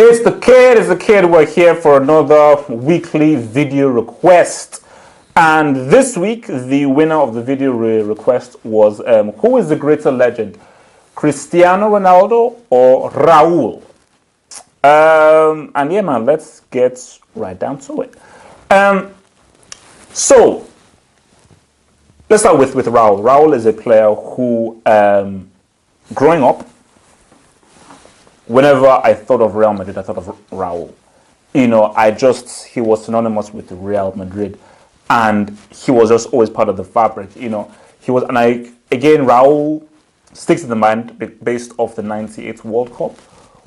It's the kid. We're here for another weekly video request. And this week, the winner of the video request was who is the greater legend, Cristiano Ronaldo or Raul? And yeah, man, let's get right down to it. So, let's start with Raul. Raul is a player who, growing up, whenever I thought of Real Madrid, I thought of Raul. He was synonymous with Real Madrid, and he was just always part of the fabric. Raul sticks in the mind based off the '98 World Cup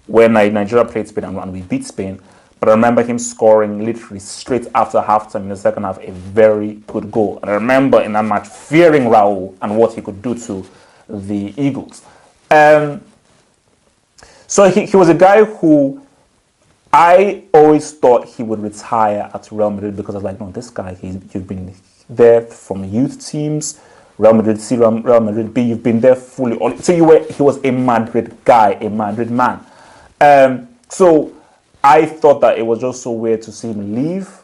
when Nigeria played Spain and we beat Spain. But I remember him scoring literally straight after halftime in the second half a very good goal. And I remember in that match fearing Raul and what he could do to the Eagles. So he was a guy who I always thought he would retire at Real Madrid because I was like, no, this guy, he's been there from youth teams, Real Madrid C, Real Madrid B, you've been there fully. So he was a Madrid guy, a Madrid man. So I thought that it was just so weird to see him leave.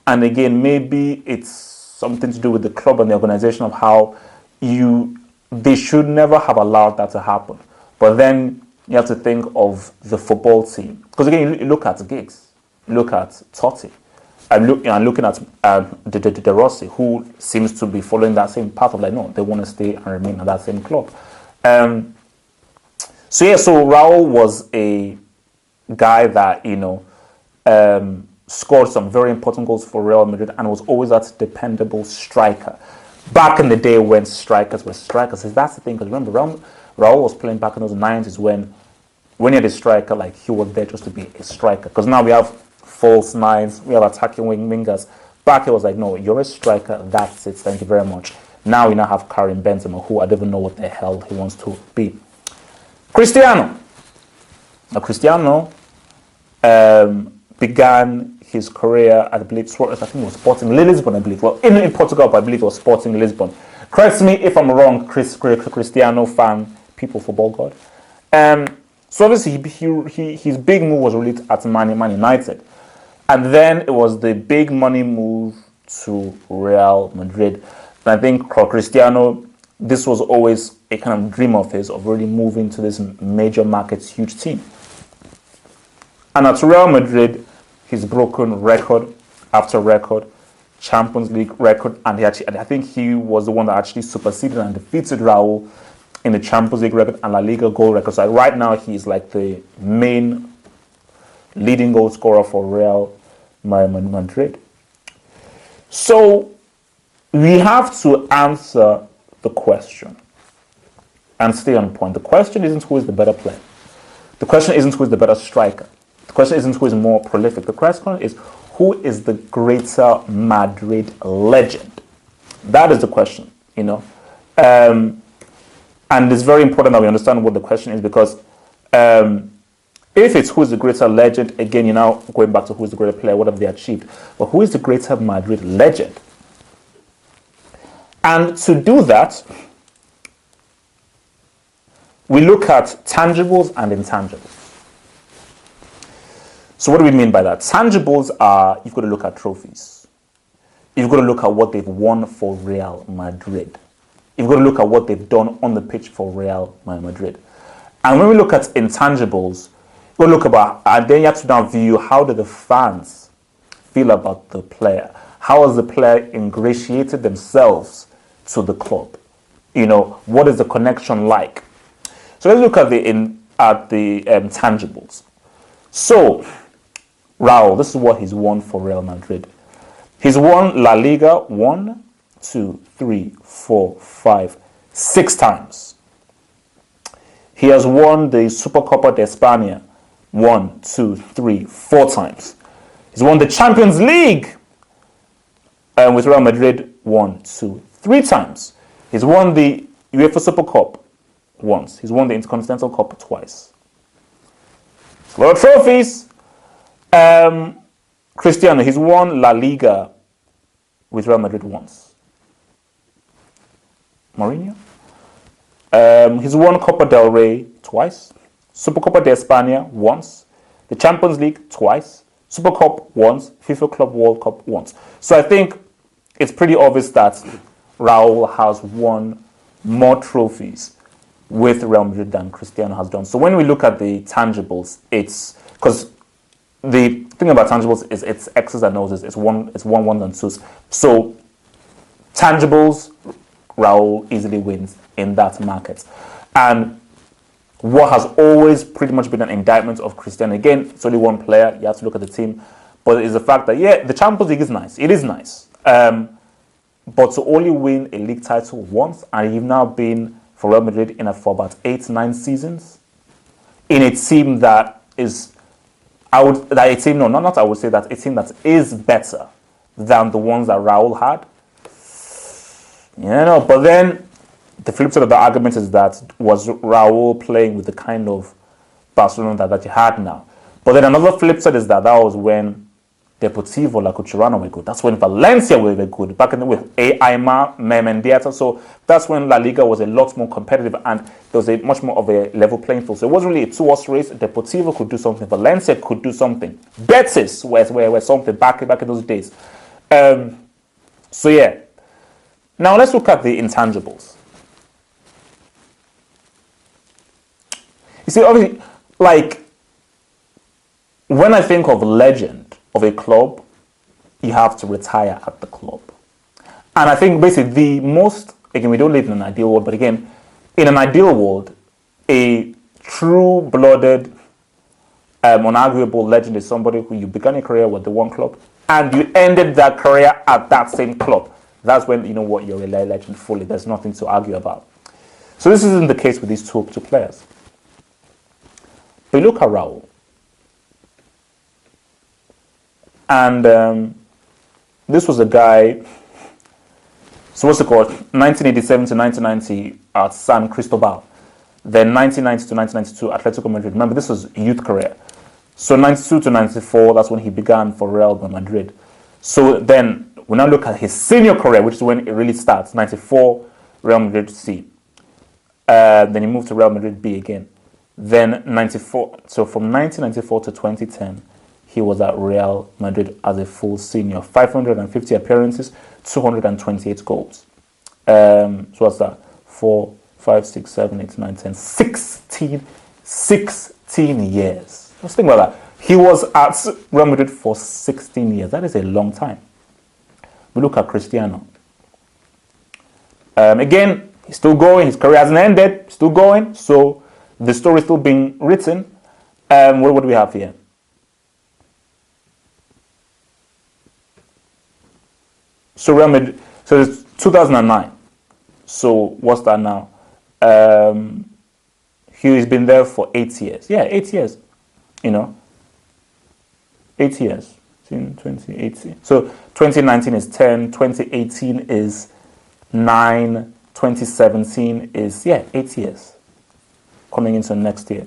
And again, maybe it's something to do with the club and the organization of how they should never have allowed that to happen. But then you have to think of the football team. Because again, you look at Giggs, look at Totti, and looking at De Rossi, who seems to be following that same path of like, no, they want to stay and remain at that same club. So Raul was a guy that, scored some very important goals for Real Madrid and was always that dependable striker. Back in the day when strikers were strikers, that's the thing, because remember, Raul was playing back in those 90s when you had a striker, like he was there just to be a striker. Because now we have false nines, we have attacking wingers. Back it was like, no, you're a striker, that's it, thank you very much. Now we now have Karim Benzema, who I don't even know what the hell he wants to be. Cristiano. Now Cristiano began his career, I believe it was Sporting Lisbon, I believe. Well, in Portugal, but I believe it was Sporting Lisbon. Correct me if I'm wrong, Cristiano fan, people, football god. So obviously his big move was really at Man United. And then it was the big money move to Real Madrid. And I think for Cristiano, this was always a kind of dream of his, of really moving to this major market, huge team. And at Real Madrid, he's broken record after record, Champions League record, and I think he was the one that actually superseded and defeated Raul in the Champions League record and La Liga goal record. So right now, he's like the main leading goal scorer for Real Madrid. So we have to answer the question and stay on point. The question isn't who is the better player. The question isn't who is the better striker. The question isn't who is more prolific. The question is who is the greater Madrid legend. That is the question, And it's very important that we understand what the question is, because if it's who is the greater legend, again, you're now going back to who is the greater player, what have they achieved? But who is the greater Madrid legend? And to do that, we look at tangibles and intangibles. So what do we mean by that? Tangibles are, you've got to look at trophies. You've got to look at what they've won for Real Madrid. You've got to look at what they've done on the pitch for Real Madrid. And when we look at intangibles, we'll look about, and then you have to now view how do the fans feel about the player? How has the player ingratiated themselves to the club? What is the connection like? So let's look at the tangibles. So, Raul, this is what he's won for Real Madrid. He's won La Liga 1, 2, 3, 4, 5, 6 times. He has won the Supercopa de España 1, 2, 3, 4 times. He's won the Champions League with Real Madrid 1, 2, 3 times. He's won the UEFA Super Cup once. He's won the Intercontinental Cup twice. A lot of trophies. Cristiano, he's won La Liga with Real Madrid once. Mourinho. He's won Copa del Rey twice. Supercopa de España once. The Champions League twice, Super Cup once, FIFA Club World Cup once. So I think it's pretty obvious that Raul has won more trophies with Real Madrid than Cristiano has done. So when we look at the tangibles, it's because the thing about tangibles is it's X's and O's. It's ones and twos. So tangibles, Raul easily wins in that market. And what has always pretty much been an indictment of Cristiano, again, it's only one player, you have to look at the team, but it's the fact that, yeah, the Champions League is nice. It is nice. But to only win a league title once, and you've now been for Real Madrid for about 8-9 seasons, in a team that is, a team that is better than the ones that Raul had. But then the flip side of the argument is that was Raul playing with the kind of Barcelona that you had now. But then another flip side is that was when Deportivo, La Cuchurana were good. That's when Valencia were good. Back in the with Aimar, Mendieta. So that's when La Liga was a lot more competitive and there was a much more of a level playing field. So it wasn't really a two-horse race. Deportivo could do something. Valencia could do something. Betis were something back in those days. So yeah. Now let's look at the intangibles. You see, obviously, like, when I think of legend of a club, you have to retire at the club. And I think basically the most, again, we don't live in an ideal world, but again, in an ideal world, a true-blooded, unarguable legend is somebody who you began a career with the one club, and you ended that career at that same club. That's when, you're a legend fully. There's nothing to argue about. So this isn't the case with these two players. But look at Raul. And this was a guy, so what's it called? 1987 to 1990 at San Cristobal. Then 1990 to 1992 Atletico Madrid. Remember, this was youth career. So 92 to 94, that's when he began for Real Madrid. So then we now look at his senior career, which is when it really starts. 94, Real Madrid C. Then he moved to Real Madrid B again. Then 94. So from 1994 to 2010, he was at Real Madrid as a full senior. 550 appearances, 228 goals. So what's that? 4, 5, 6, 7, 8, 9, 10, 16 years. Just think about that. He was at Real Madrid for 16 years. That is a long time. We look at Cristiano. Again, he's still going. His career hasn't ended. Still going. So the story is still being written. What do we have here? So Real Madrid. So it's 2009. So what's that now? He's been there for 8 years. Yeah, 8 years. 8 years. 2018. So 2019 is 10. 2018 is 9. 2017 is 8 years. Coming into next year.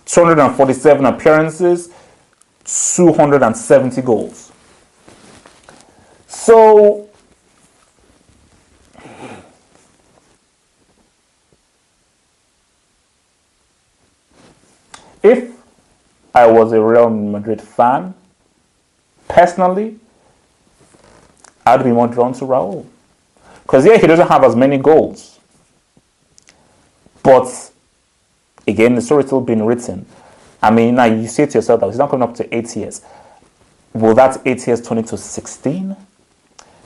247 appearances, 270 goals. So if I was a Real Madrid fan, personally, I'd be more drawn to Raul. Because he doesn't have as many goals. But again, the story's still being written. I mean, now you say to yourself that he's not coming up to 8 years. Will that 8 years turn into 16?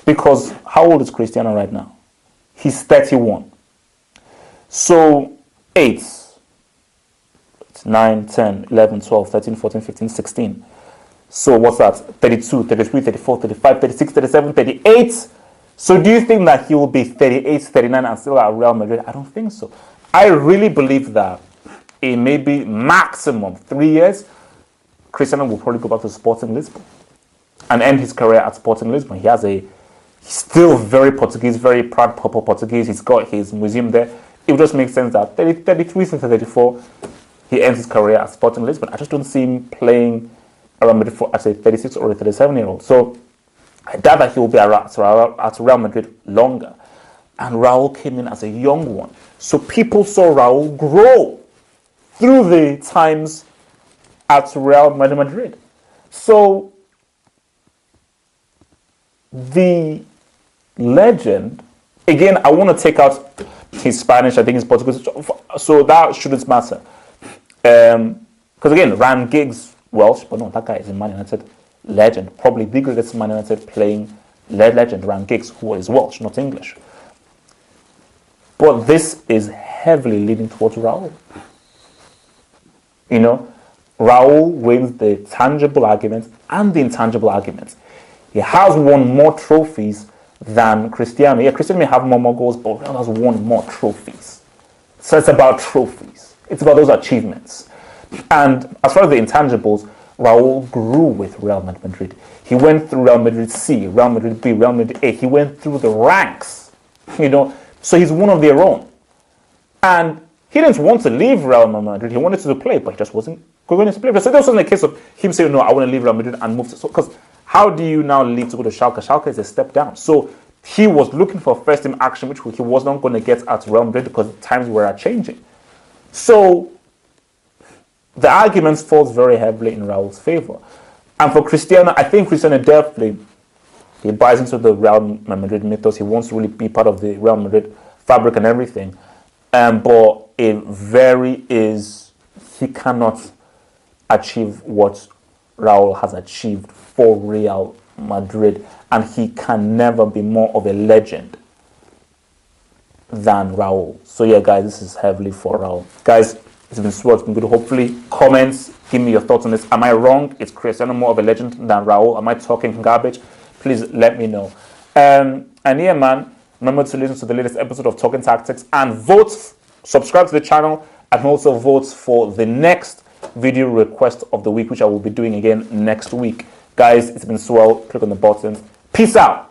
Because how old is Cristiano right now? He's 31. So 8, 9, 10, 11, 12, 13, 14, 15, 16. So what's that? 32, 33, 34, 35, 36, 37, 38. So do you think that he will be 38, 39 and still at Real Madrid? I don't think so. I really believe that in maybe maximum 3 years, Cristiano will probably go back to Sporting Lisbon and end his career at Sporting Lisbon. He's still very Portuguese, very proud Portuguese. He's got his museum there. It would just make sense that 33 to 34, he ends his career at Sporting Lisbon. I just don't see him playing around Madrid for as a 36 or a 37-year-old. So I doubt that he will be at Real Madrid longer. And Raul came in as a young one. So people saw Raul grow through the times at Real Madrid. So the legend, again, I want to take out his Spanish, I think his Portuguese, so that shouldn't matter. Because again, Ryan Giggs, Welsh, but no, that guy is a Man United legend, probably the greatest Man United playing legend, Ryan Giggs, who is Welsh, not English. But this is heavily leading towards Raul. You know, Raul wins the tangible arguments and the intangible arguments. He has won more trophies than Cristiano. Yeah, Cristiano may have more goals, but Raul has won more trophies. So it's about trophies. It's about those achievements. And as far as the intangibles, Raul grew with Real Madrid. He went through Real Madrid C, Real Madrid B, Real Madrid A. He went through the ranks, you know. So he's one of their own. And he didn't want to leave Real Madrid. He wanted to play, but he just wasn't going to play. So there wasn't a case of him saying, no, I want to leave Real Madrid and move to... Because how do you now leave to go to Schalke? Schalke is a step down. So he was looking for first team action, which he was not going to get at Real Madrid because times were changing. So the arguments falls very heavily in Raul's favor. And for Cristiano, I think Cristiano definitely, he buys into the Real Madrid mythos. He wants to really be part of the Real Madrid fabric and everything. But he cannot achieve what Raul has achieved for Real Madrid. And he can never be more of a legend than Raul. So yeah, guys, this is heavily for Raul. Guys, it's been swell, it's been good. Hopefully, comments, give me your thoughts on this. Am I wrong? Is Cristiano more of a legend than Raul? Am I talking garbage? Please let me know. And yeah, man, remember to listen to the latest episode of Talking Tactics and vote, subscribe to the channel, and also vote for the next video request of the week, which I will be doing again next week. Guys, it's been swell. Click on the buttons. Peace out.